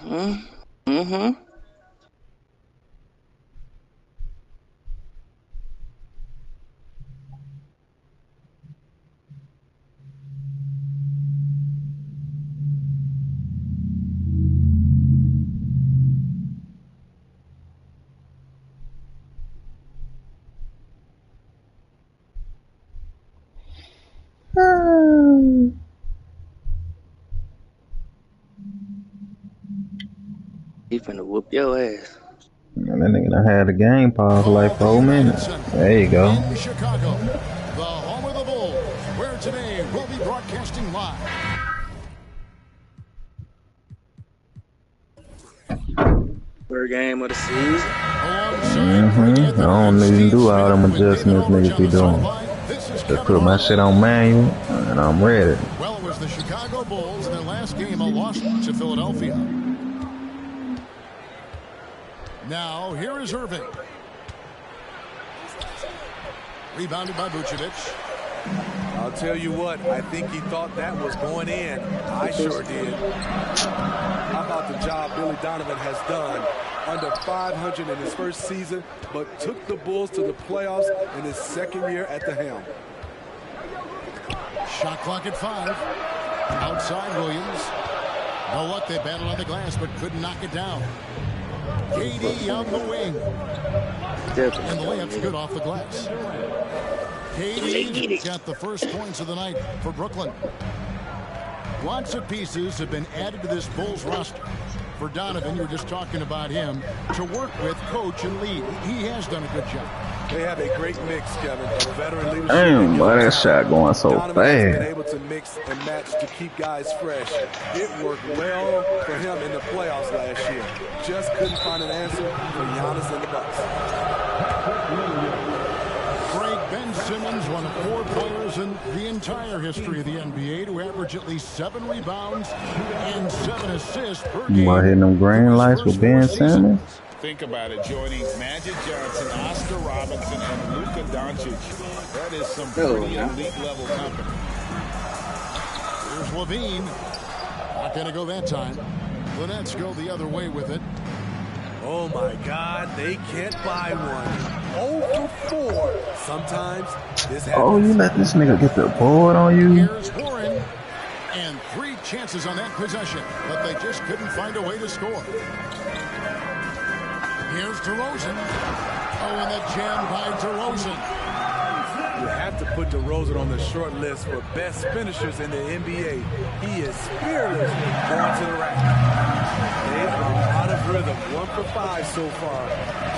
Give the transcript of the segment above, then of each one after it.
Mm-hmm. He finna whoop your ass. And that nigga done had the game paused for like All the 4 minutes. United Center There you go. in Chicago, the home of the Bulls, where today we'll be broadcasting live. Third game of the season. I don't even do all them adjustments niggas be doing. Just put my shit on manual and I'm ready. Well, it was the Chicago Bulls in their last game, a loss to Philadelphia. Now, here is Irving. Rebounded by Vucevic. I'll tell you what, I think he thought that was going in. I sure did. How about the job Billy Donovan has done? Under 500 in his first season, but took the Bulls to the playoffs in his second year at the helm. Shot clock at 5. Outside Williams. No luck, they battled on the glass, but couldn't knock it down. KD on the wing. And the layup's good off the glass. KD got the first points of the night for Brooklyn. Lots of pieces have been added to this Bulls roster. For Donovan, you were just talking about him, to work with, coach, and lead. He has done a good job. They have a great mix, Kevin, of veteran leadership. Damn, boy, that shot going so Donovan has been fast. able to mix and match to keep guys fresh. It worked well for him in the playoffs last year. Just couldn't find an answer for Giannis and the Bucks. Ben Simmons, one of 4 players in the entire history of the NBA to average at least 7 rebounds and 7 assists per game. Boy, hitting them green lights with Ben Simmons. Think about it, joining Magic Johnson, Oscar Robinson, and Luka Doncic. That is some pretty elite level company. Here's Levine. Not going to go that time. The Nets go the other way with it. Oh my God, they can't buy one. 0 for 4. Sometimes this happens. Oh, you let this nigga get the board on you? Here's Warren. And 3 chances on that possession, but they just couldn't find a way to score. Here's DeRozan. Oh, and the jam by DeRozan. You have to put DeRozan on the short list for best finishers in the NBA. He is fearless going to the rack. They've been out of rhythm, 1 for 5 so far.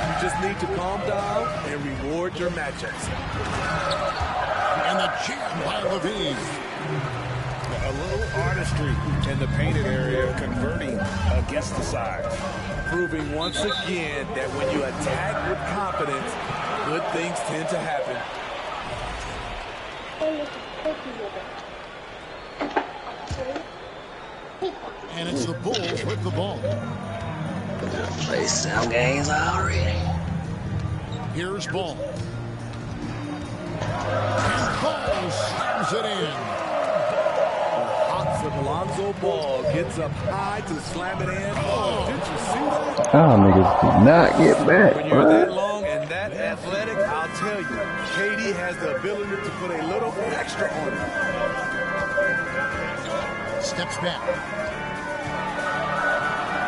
You just need to calm down and reward your matchups. And the jam by Levine. A little artistry in the painted area, converting against the size. Proving once again that when you attack with confidence, good things tend to happen. And it's the Bulls with the ball. Play some games already. Here's Ball. And Ball slams it in. Hops of Alonzo Ball gets up high to slam it in. Oh, did you see that? Oh, niggas do not get back. When you're that long and that athletic, I'll tell you, KD has the ability to put a little extra on it. Steps back.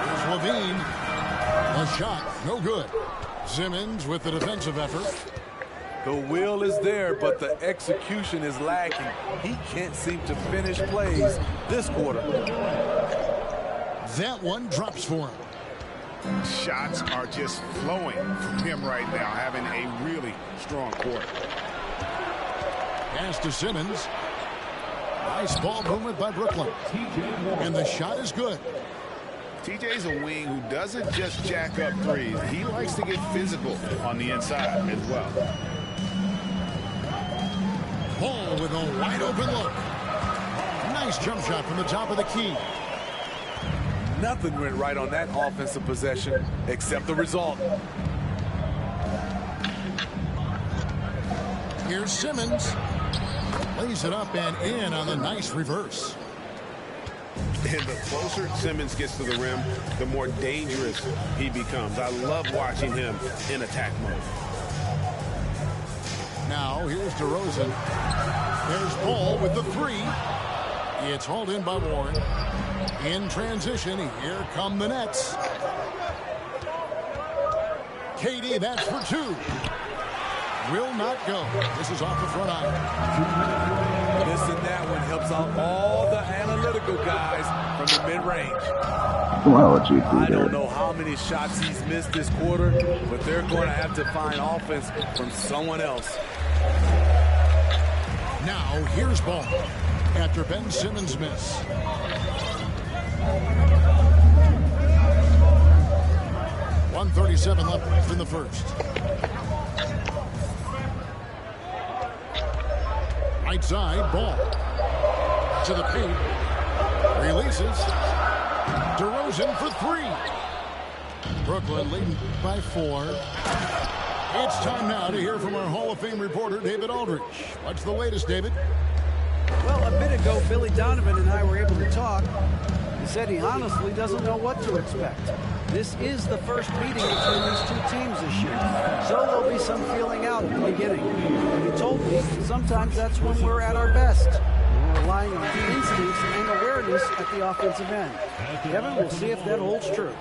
Here's Levine. A shot, no good. Simmons with the defensive effort. The will is there, but the execution is lacking. He can't seem to finish plays this quarter. That one drops for him. Shots are just flowing from him right now, having a really strong quarter. Pass to Simmons. Nice ball movement by Brooklyn. And the shot is good. TJ's a wing who doesn't just jack up threes. He likes to get physical on the inside as well. Ball with a wide open look. Nice jump shot from the top of the key. Nothing went right on that offensive possession except the result. Here's Simmons. Lays it up and in on the nice reverse. And the closer Simmons gets to the rim, the more dangerous he becomes. I love watching him in attack mode. Now, here's DeRozan. There's Ball with the three. It's hauled in by Warren. In transition, here come the Nets. KD, that's for two. Will not go. This is off the front iron. Missing that one helps out all the analytical guys from the mid-range. Why would you do I don't that? know how many shots he's missed this quarter, but they're going to have to find offense from someone else. Now, here's Ball after Ben Simmons' miss. .137 left in the first. Right side, Ball to the paint. Releases. DeRozan for three. Brooklyn leading by 4. It's time now to hear from our Hall of Fame reporter, David Aldridge. What's the latest, David? Well, a bit ago, Billy Donovan and I were able to talk. He said he honestly doesn't know what to expect. This is the first meeting between these two teams this year, so there'll be some feeling out at the beginning. And he told me sometimes that's when we're at our best. We're relying on instincts and awareness at the offensive end. Kevin, we'll see if that holds true.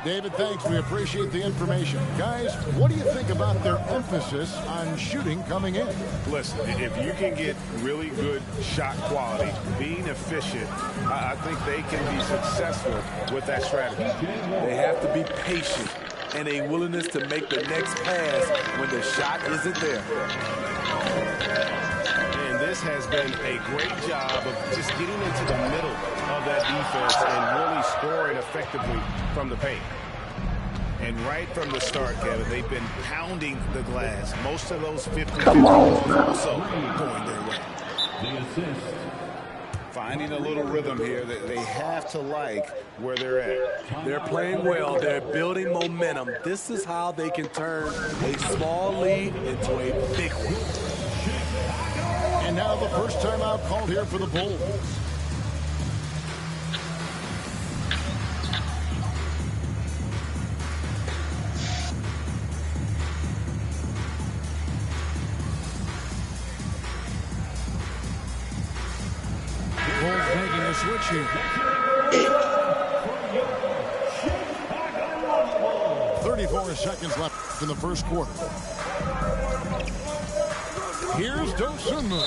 David, thanks. We appreciate the information. Guys, what do you think about their emphasis on shooting coming in? Listen, if you can get really good shot quality, being efficient, I think they can be successful with that strategy. They have to be patient and a willingness to make the next pass when the shot isn't there. And this has been a great job of just getting into the middle of that defense and really scoring effectively from the paint. And right from the start, Kevin, they've been pounding the glass. Most of those 50 also going their way. Finding a little rhythm here that they have to like where they're at. They're playing well. They're building momentum. This is how they can turn a small lead into a big one. And now the first timeout called here for the Bulls. Bulls making a switch here. 34 seconds left in the first quarter. Here's Dosunmu.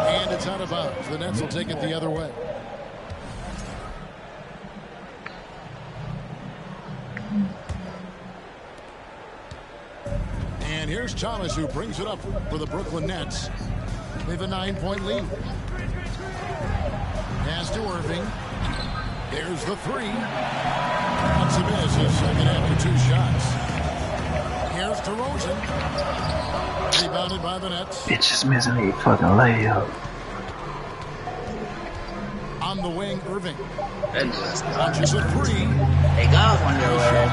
And it's out of bounds. The Nets will take it the other way. And here's Thomas, who brings it up for the Brooklyn Nets. They have a 9-point lead. Pass to Irving. There's the three. That's a miss. His second after 2 shots. Here's DeRozan. Rebounded by the Nets. Bitch is missing a fucking layup. On the wing, Irving. Goodness. Launches a three. Take off on your way.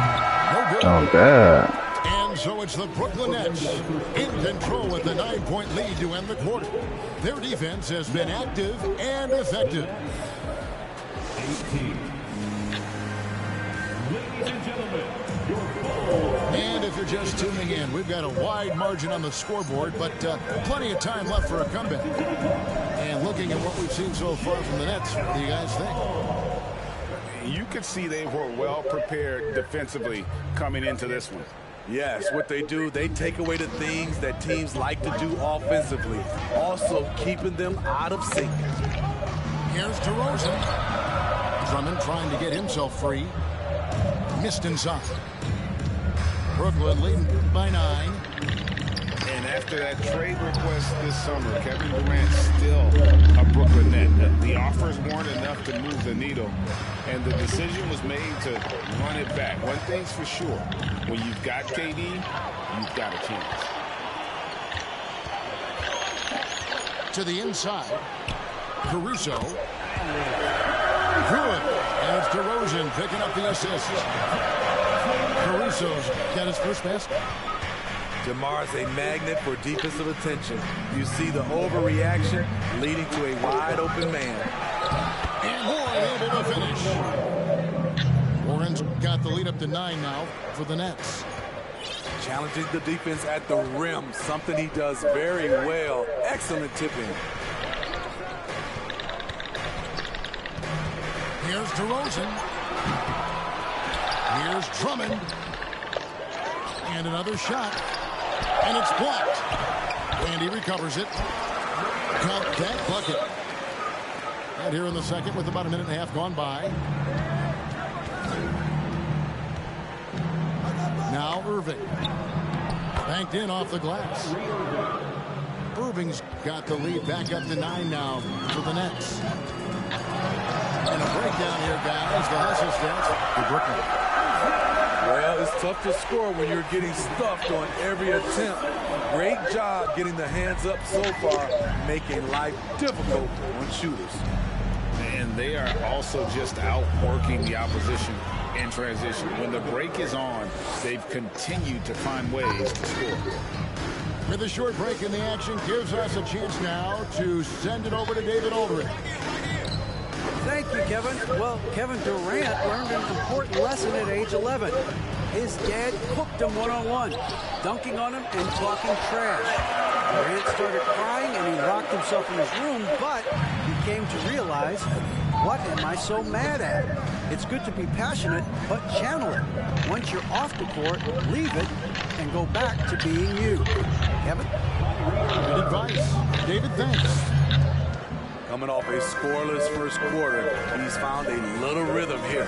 No good. Oh, God. And so it's the Brooklyn Nets in control with the 9-point lead to end the quarter. Their defense has been active and effective. 18. Ladies and gentlemen, your ball. And if you're just tuning in, we've got a wide margin on the scoreboard, but plenty of time left for a comeback. And looking at what we've seen so far from the Nets, what do you guys think? You can see they were well prepared defensively coming into this one. Yes, what they do, they take away the things that teams like to do offensively, also keeping them out of sync. Here's DeRozan. Drummond trying to get himself free. Missed inside. Brooklyn leading by 9. And after that trade request this summer, Kevin Durant's still a Brooklyn Net. The offers weren't enough to move the needle, and the decision was made to run it back. One thing's for sure, when you've got KD, you've got a chance. To the inside. Caruso. Good. And it's DeRozan picking up the assist. Caruso's got his first basket. DeMar's a magnet for defensive attention. You see the overreaction leading to a wide open man. And Warren able to finish. Warren's got the lead up to 9 now for the Nets. Challenging the defense at the rim, something he does very well. Excellent tipping. Here's DeRozan. Here's Drummond. And another shot. And it's blocked. And he recovers it. Cut that bucket. And here in the second with about a minute and a half gone by. Now Irving. Banked in off the glass. Irving's got the lead back up to 9 now for the Nets. And a breakdown here, guys. The hustle starts for Brooklyn. Well, it's tough to score when you're getting stuffed on every attempt. Great job getting the hands up so far, making life difficult on shooters. And they are also just outworking the opposition in transition. When the break is on, they've continued to find ways to score. With a short break in the action, gives us a chance now to send it over to David Aldridge. Thank you, Kevin. Well, Kevin Durant learned an important lesson at age 11. His dad cooked him one-on-one, dunking on him and talking trash. Durant started crying and he locked himself in his room, but he came to realize, what am I so mad at? It's good to be passionate, but channel it. Once you're off the court, leave it and go back to being you. Kevin? Good advice. David, thanks. Coming off a scoreless first quarter, he's found a little rhythm here.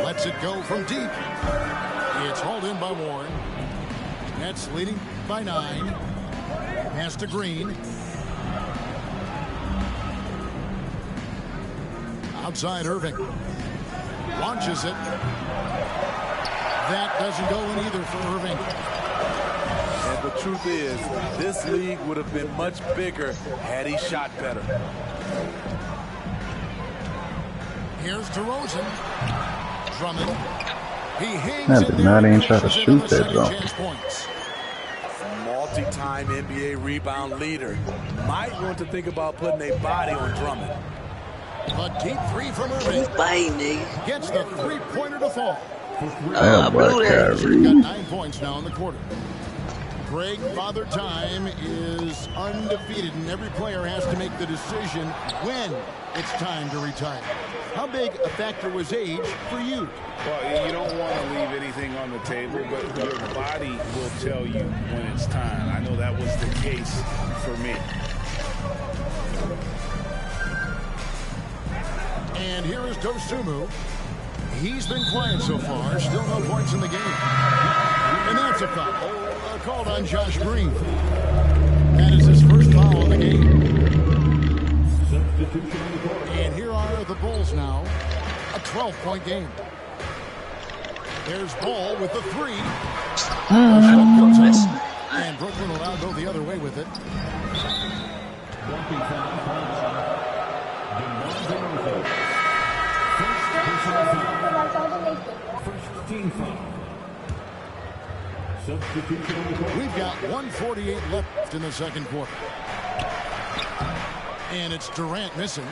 Lets it go from deep. It's hauled in by Warren. Nets leading by 9. Pass to Green. Outside Irving. Launches it. That doesn't go in either for Irving. And the truth is, this league would have been much bigger had he shot better. Here's DeRozan. Drummond. He hangs I in did there not even and try to pushes it shoot on the that, second though. chance points. Multi-time NBA rebound leader. Might want to think about putting a body on Drummond. A deep 3 from Irving. Bye, nigga. Gets the 3-pointer to fall. Damn, boy, He's got Kyrie. 9 points now in the quarter. Greg, Father Time is undefeated, and every player has to make the decision when it's time to retire. How big a factor was age for you? Well, you don't want to leave anything on the table, but your body will tell you when it's time. I know that was the case for me. And here is Dosunmu. He's been quiet so far. Still no points in the game. And that's a foul. Called on Josh Green. That is his first foul in the game. And here are the Bulls now. A 12-point game. There's Ball with the 3. And Brooklyn will now go the other way with it. First team foul. We've got 1:48 left in the second quarter. And it's Durant missing.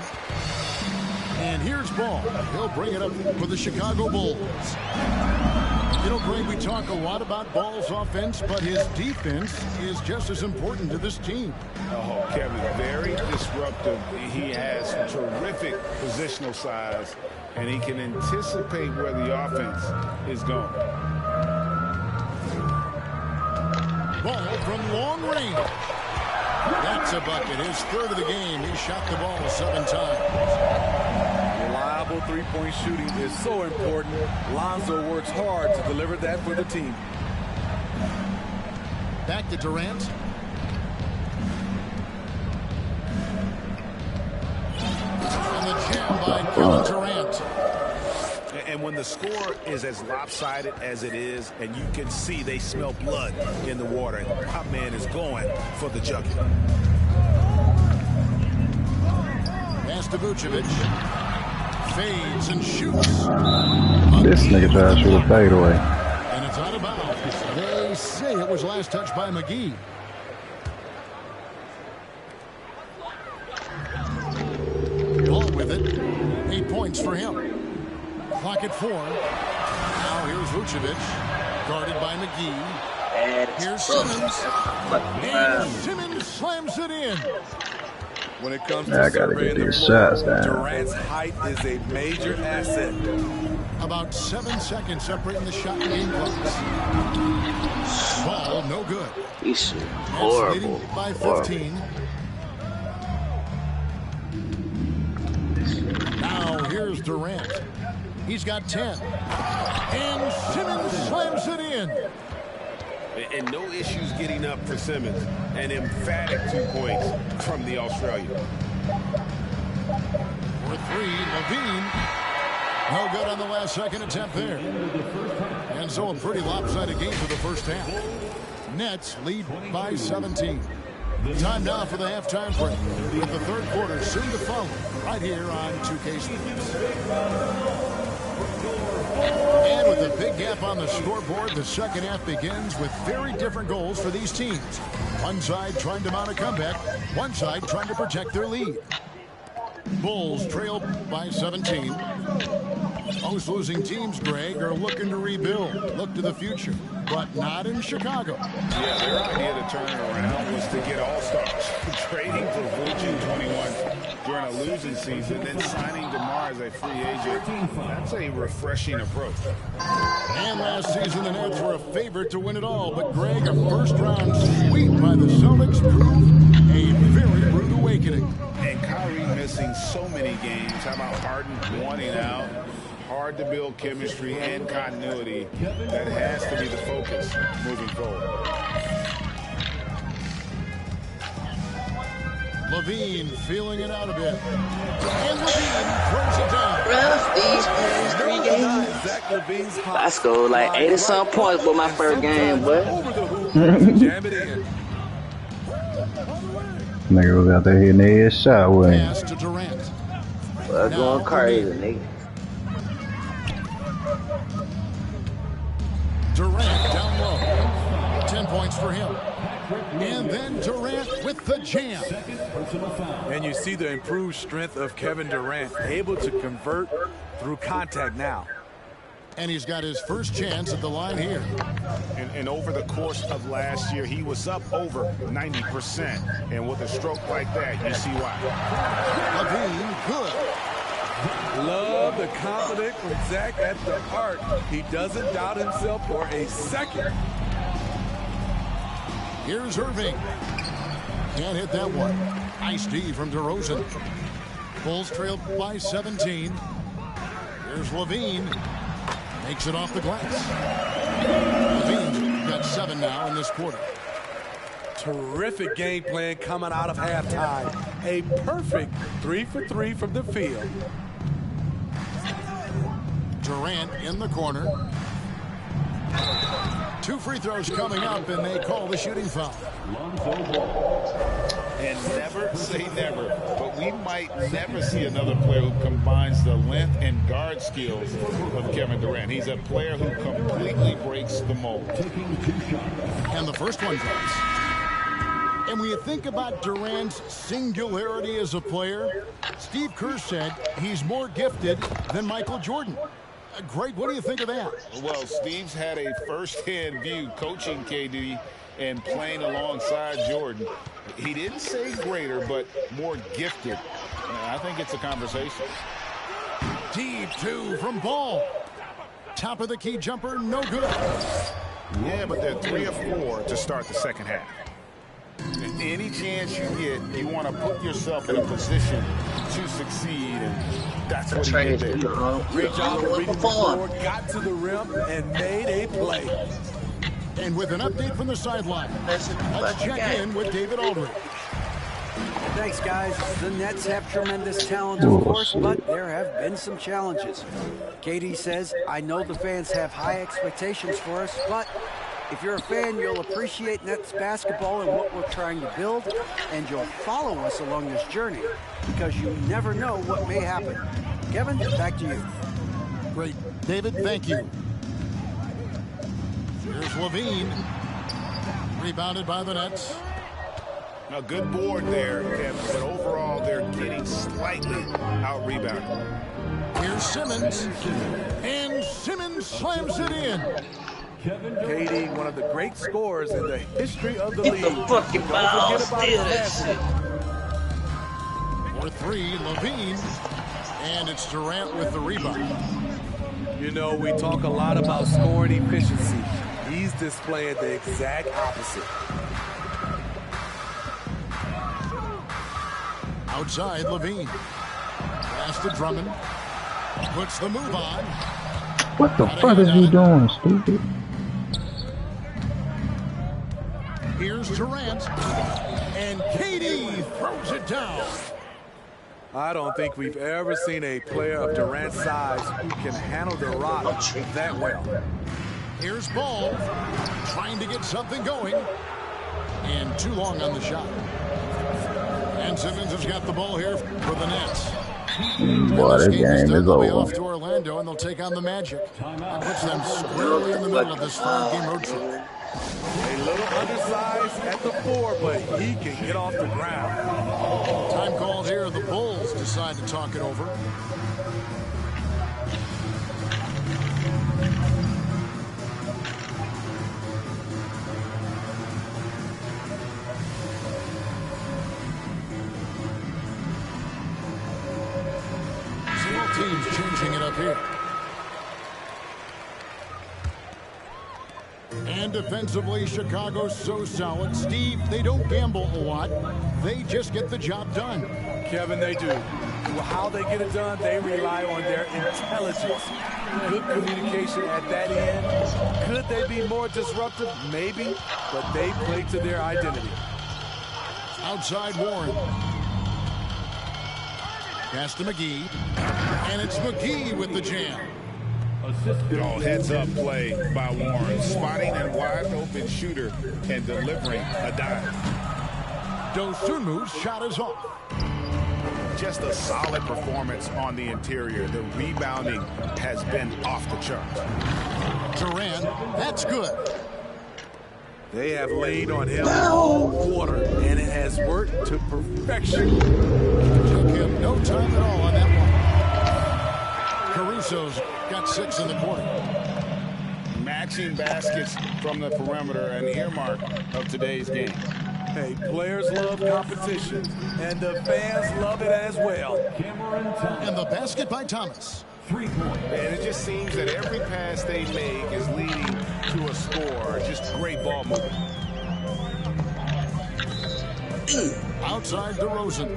And here's Ball. He'll bring it up for the Chicago Bulls. You know, Greg, we talk a lot about Ball's offense, but his defense is just as important to this team. Oh, Kevin, very disruptive. He has terrific positional size, and he can anticipate where the offense is going. Ball from long range. That's a bucket. His third of the game. He shot the ball 7 times. Reliable three-point shooting is so important. Lonzo works hard to deliver that for the team. Back to Durant. And the jam by Kevin Durant. And when the score is as lopsided as it is, and you can see they smell blood in the water, my man is going for the jugular. Pass to Vucevic. Fades and shoots. This nigga tried to shoot a fadeaway. And it's out of bounds. They say it was last touched by McGee. out with it. 8 points for him. Clock at 4. Now here's Vucevic, guarded by McGee. Here's Simmons. And Simmons slams it in. When it comes I to gotta surveying get the these floor, shots down. Durant's height is a major asset. About 7 seconds separating the shot and game clocks. Ball, no good. He's Nets horrible. leading by Horrible. 15. Now here's Durant. He's got 10. And Simmons slams it in. And no issues getting up for Simmons. An emphatic 2 points from the Australian. For 3, Levine. No good on the last second attempt there. And so a pretty lopsided game for the first half. Nets lead by 17. Time now for the halftime break. With the third quarter soon to follow right here on 2K Sports. And with a big gap on the scoreboard, the second half begins with very different goals for these teams. One side trying to mount a comeback, one side trying to protect their lead. Bulls trail by 17. Most losing teams, Greg, are looking to rebuild, look to the future, but not in Chicago. Yeah, their idea to turn it around was to get all-stars. Trading for Vooch in 21 during a losing season, then signing DeMar as a free agent. That's a refreshing approach. And last season, the Nets were a favorite to win it all, but Greg, a first-round sweep by the Celtics proved a very rude awakening. And Kyrie missing so many games. How about Harden wanting out? Hard to build chemistry and continuity. That has to be the focus moving forward. Levine feeling it out a bit. And Levine throws it down. Rough these past 3 games. Zach Levine's hot. I scored like 80-some points with my first game, but Over the hoop, jam it in. Nigga was out there hitting their shot with him. Pass to Durant. well, going crazy, nigga. Durant down low. 10 points for him. And then Durant with the jam. And you see the improved strength of Kevin Durant, able to convert through contact now. And he's got his first chance at the line here. And over the course of last year, he was up over 90%. And with a stroke like that, you see why. Levine, good. Love the confidence from Zach at the arc. He doesn't doubt himself for a second. Here's Irving. Can't hit that one. Nice D from DeRozan. Bulls trail by 17. Here's Levine. Makes it off the glass. Levine's got 7 now in this quarter. Terrific game plan coming out of halftime. A perfect 3 for 3 from the field. Durant in the corner. 2 free throws coming up, and they call the shooting foul. And never say never, but we might never see another player who combines the length and guard skills of Kevin Durant. He's a player who completely breaks the mold. And the first one drops. And when you think about Durant's singularity as a player, Steve Kerr said he's more gifted than Michael Jordan. Greg, what do you think of that? Well, Steve's had a first-hand view coaching KD and playing alongside Jordan. He didn't say greater, but more gifted. I think it's a conversation. Deep 2 from Ball. Top of the key jumper, no good. Yeah, but they're 3 of 4 to start the second half. Any chance you get, you want to put yourself in a position to succeed, and that's what he did there. Great job of reading the floor, got to the rim, and made a play. And with an update from the sideline, let's check in with David Aldridge. Thanks, guys. The Nets have tremendous talent, of course, but there have been some challenges. KD says, I know the fans have high expectations for us, but if you're a fan, you'll appreciate Nets basketball and what we're trying to build, and you'll follow us along this journey because you never know what may happen. Kevin, back to you. Great. David, thank you. Here's Levine. Rebounded by the Nets. A good board there, Kevin, but overall they're getting slightly out-rebounded. Here's Simmons, and Simmons slams it in. KD, one of the great scorers in the history of the league. Get the fucking ball, steal that shit. For three, Levine, and it's Durant with the rebound. You know, we talk a lot about scoring efficiency. He's displaying the exact opposite. Outside, Levine. Pass to Drummond. Puts the move on. What the fuck is he doing, stupid? Here's Durant. And KD throws it down. I don't think we've ever seen a player of Durant's size who can handle the rock that well. Here's Ball. Trying to get something going. And too long on the shot. And Simmons has got the ball here for the Nets. Boy, this game is over. Off to Orlando, and they'll take on the Magic. That puts them squarely in the middle of this 5-game road trip. A little undersized at the 4, but he can get off the ground. Time called here. The Bulls decide to talk it over. Teams changing it up here. And defensively, Chicago's so solid. Steve, they don't gamble a lot. They just get the job done. Kevin, they do. Well, how they get it done, they rely on their intelligence. Good communication at that end. Could they be more disruptive? Maybe, but they play to their identity. Outside Warren. Pass to McGee. And it's McGee with the jam. Oh, heads-up play by Warren. Spotting a wide-open shooter and delivering a dime. Dosunmu's shot is off. Just a solid performance on the interior. The rebounding has been off the charts. Durant, that's good. They have laid on him all quarter, and it has worked to perfection. Took him no time at all on that one. Caruso's got 6 in the quarter. Matching baskets from the perimeter, an earmark of today's game. Hey, players love competition, and the fans love it as well. And the basket by Thomas. 3 points. And it just seems that every pass they make is leading to a score. Just great ball movement. Outside DeRozan.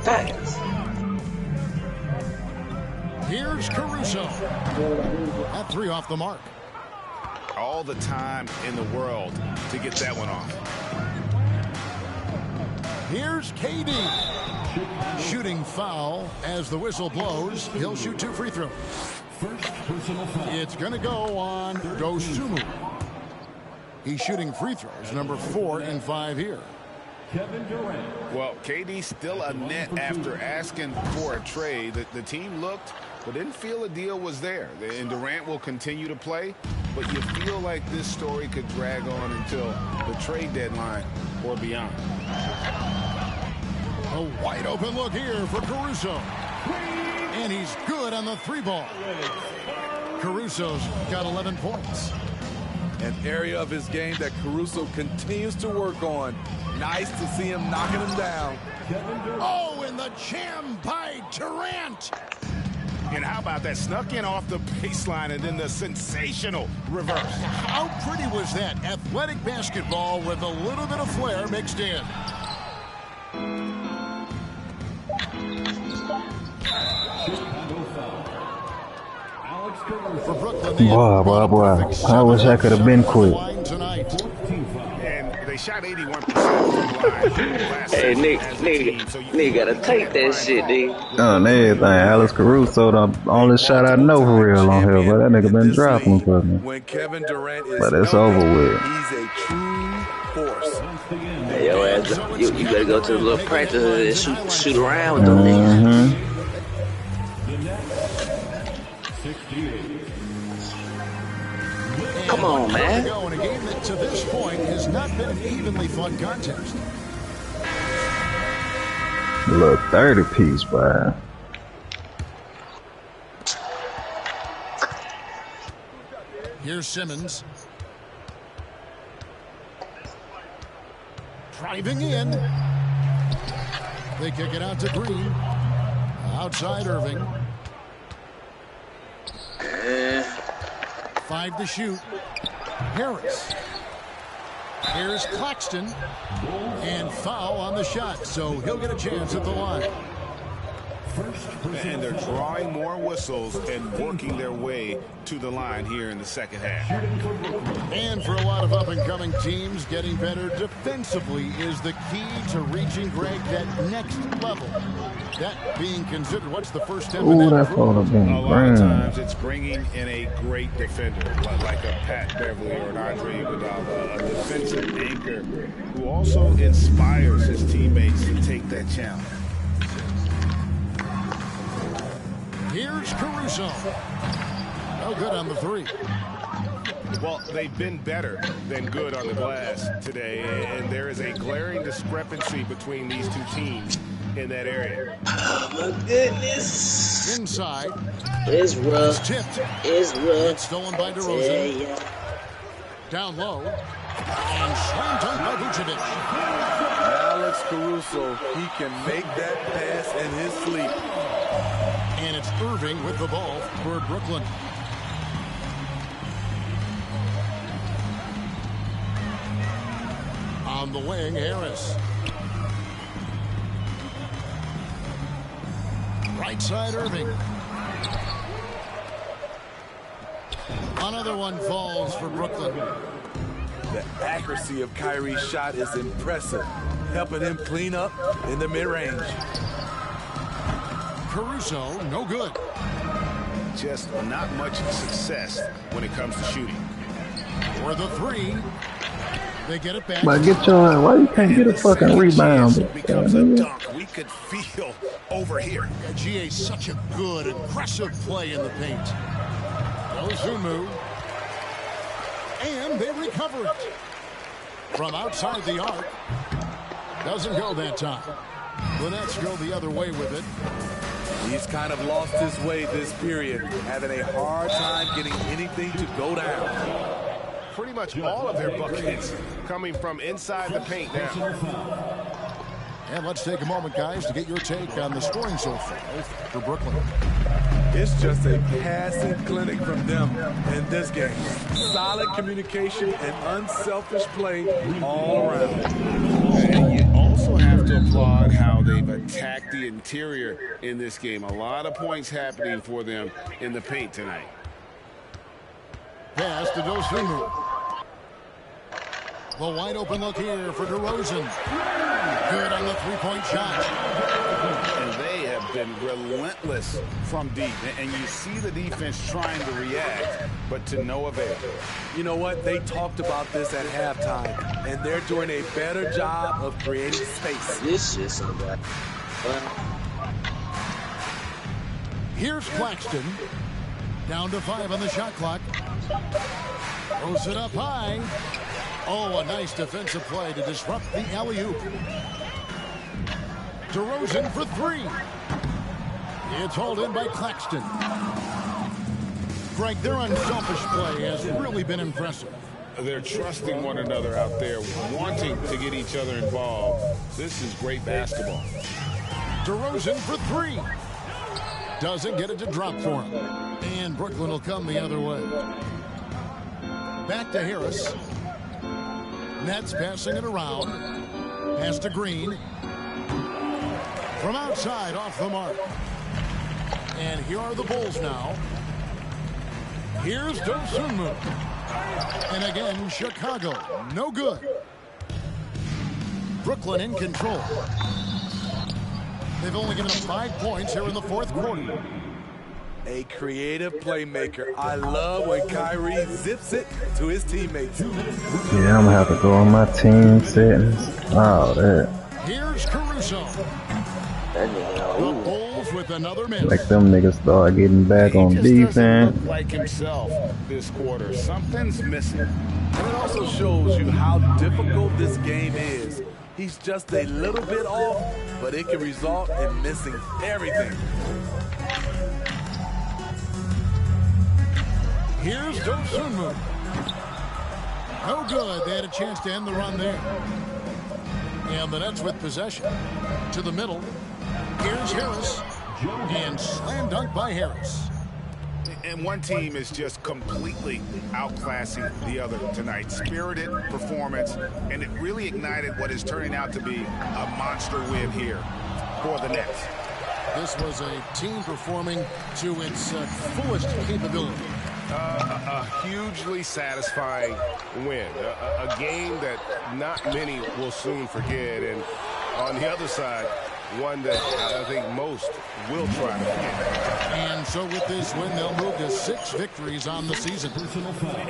Here's Caruso. That 3 off the mark. All the time in the world to get that one off. Here's KD. Shooting foul as the whistle blows. He'll shoot 2 free throws. First personal foul. It's going to go on Dosunmu. He's shooting free throws, number 4 and 5 here. Kevin Durant. Well, KD still a net after asking for a trade. The team looked but didn't feel a deal was there. And Durant will continue to play, but you feel like this story could drag on until the trade deadline or beyond. A wide open look here for Caruso. And he's good on the 3-ball. Caruso's got 11 points. An area of his game that Caruso continues to work on. Nice to see him knocking him down. Oh, and the jam by Durant. And how about that? Snuck in off the baseline and then the sensational reverse. How pretty was that? Athletic basketball with a little bit of flair mixed in. For Brooklyn, Boy. I wish I could have been quick. And they shot 81%. Hey, nigga gotta take that shit, dude. On everything. Alex Caruso, the only shot I know for real on here, but that nigga been dropping for me. When Kevin Durant is But it's over with. He's a true force. Hey, yo, you better go to the little practice and shoot around with them niggas. Mm-hmm. Come on, man. In a game that to this point has not been an evenly fun contest. A little 30 piece, boy. Here's Simmons. Driving in. They kick it out to Green. Outside Irving. 5 to shoot. Harris. Here's Claxton. And foul on the shot, so he'll get a chance at the line. And they're drawing more whistles and working their way to the line here in the second half. And for a lot of up-and-coming teams, getting better defensively is the key to reaching, Greg, that next level. That being considered, what's the first step in that improvement? A lot of times it's bringing in a great defender, like a Pat Beverly or an Andre Iguodala, a defensive anchor who also inspires his teammates to take that challenge. Here's Caruso. No good on the 3. Well, they've been better than good on the glass today, and there is a glaring discrepancy between these two teams in that area. Oh my goodness. Inside. It's rough. It's tipped. It's rough. It's stolen by DeRozan. Yeah. Down low. And slam dunk by Vucevic. Alex Caruso, he can make that pass in his sleep. And it's Irving with the ball for Brooklyn. On the wing, Harris. Right side, Irving. Another one falls for Brooklyn. The accuracy of Kyrie's shot is impressive, helping him clean up in the mid-range. Caruso, no good. Just not much success when it comes to shooting. For the 3. They get it back. But get your, why you can't get a fucking rebound? It becomes a dunk we could feel over here. GA, such a good, aggressive play in the paint. Dosunmu. And they recover it. From outside the arc. Doesn't go that time. The Nets go the other way with it. He's kind of lost his way this period, having a hard time getting anything to go down. Pretty much all of their buckets coming from inside the paint now. And let's take a moment, guys, to get your take on the scoring so far for Brooklyn. It's just a passing clinic from them in this game. Solid communication and unselfish play all around. And you also have to applaud how they've attacked the interior in this game. A lot of points happening for them in the paint tonight. Pass to Dosunmu. The wide open look here for DeRozan. Good on the 3-point shot. And they have been relentless from deep. And you see the defense trying to react, but to no avail. You know what? They talked about this at halftime, and they're doing a better job of creating space. This is so bad. Here's Claxton. Down to 5 on the shot clock. Throws it up high. Oh, a nice defensive play to disrupt the alley-oop. DeRozan for 3. It's hauled in by Claxton. Greg, their unselfish play has really been impressive. They're trusting one another out there, wanting to get each other involved. This is great basketball. DeRozan for 3. Doesn't get it to drop for him. And Brooklyn will come the other way. Back to Harris. Nets passing it around. Pass to Green. From outside, off the mark. And here are the Bulls now. Here's Dosunmu. And again, Chicago. No good. Brooklyn in control. They've only given up 5 points here in the 4th quarter. A creative playmaker. I love when Kyrie zips it to his teammates. Yeah, I'm gonna have to go on my team settings. Oh, that. Here's Caruso. The Bulls with another minute. Like them niggas start getting back on defense. Look like himself this quarter. Something's missing. And it also shows you how difficult this game is He's just a little bit off, but it can result in missing everything. Here's Dosunmu. No good. They had a chance to end the run there. And the Nets with possession. To the middle. Here's Harris. And slam dunk by Harris. And one team is just completely outclassing the other tonight. Spirited performance, and it really ignited what is turning out to be a monster win here for the Nets. This was a team performing to its fullest capability. A hugely satisfying win. A game that not many will soon forget. And on the other side, one that I think most will try to forget. And so with this win, they'll move to 6 victories on the season.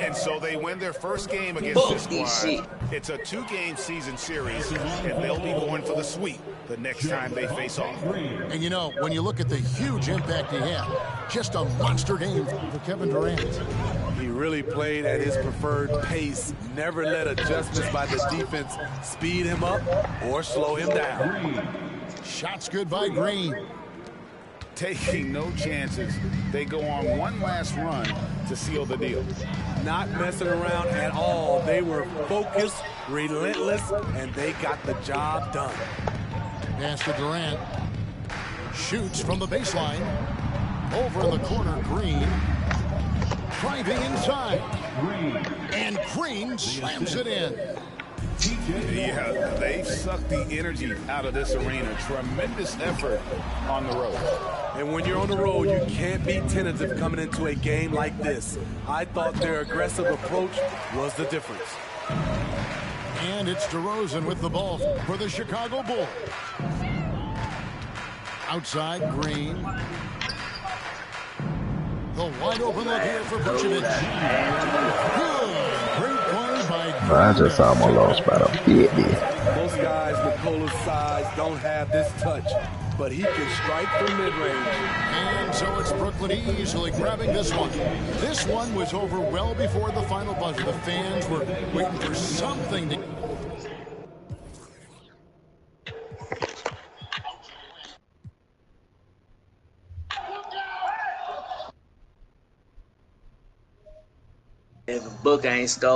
And so they win their first game against this squad. It's a 2-game season series, and they'll be going for the sweep the next time they face off. And you know, when you look at the huge impact he had, just a monster game for Kevin Durant. He really played at his preferred pace, never let adjustments by the defense speed him up or slow him down. Shots good by Green. Taking no chances, they go on one last run to seal the deal. Not messing around at all. They were focused, relentless, and they got the job done. Pass to Durant. Shoots from the baseline. Over in the corner, Green. Driving inside. And Green slams it in. Yeah, they've sucked the energy out of this arena. Tremendous effort on the road. And when you're on the road, you can't be tentative coming into a game like this. I thought their aggressive approach was the difference. And it's DeRozan with the ball for the Chicago Bulls. Outside, Green. The wide open look here for Vucevic. Good. Great play by I just almost lost by the 50. Most guys with Cola's size don't have this touch, but he can strike from mid-range. And so it's Brooklyn easily grabbing this one. This one was over well before the final buzzer. The fans were waiting for something to... If a book ain't stole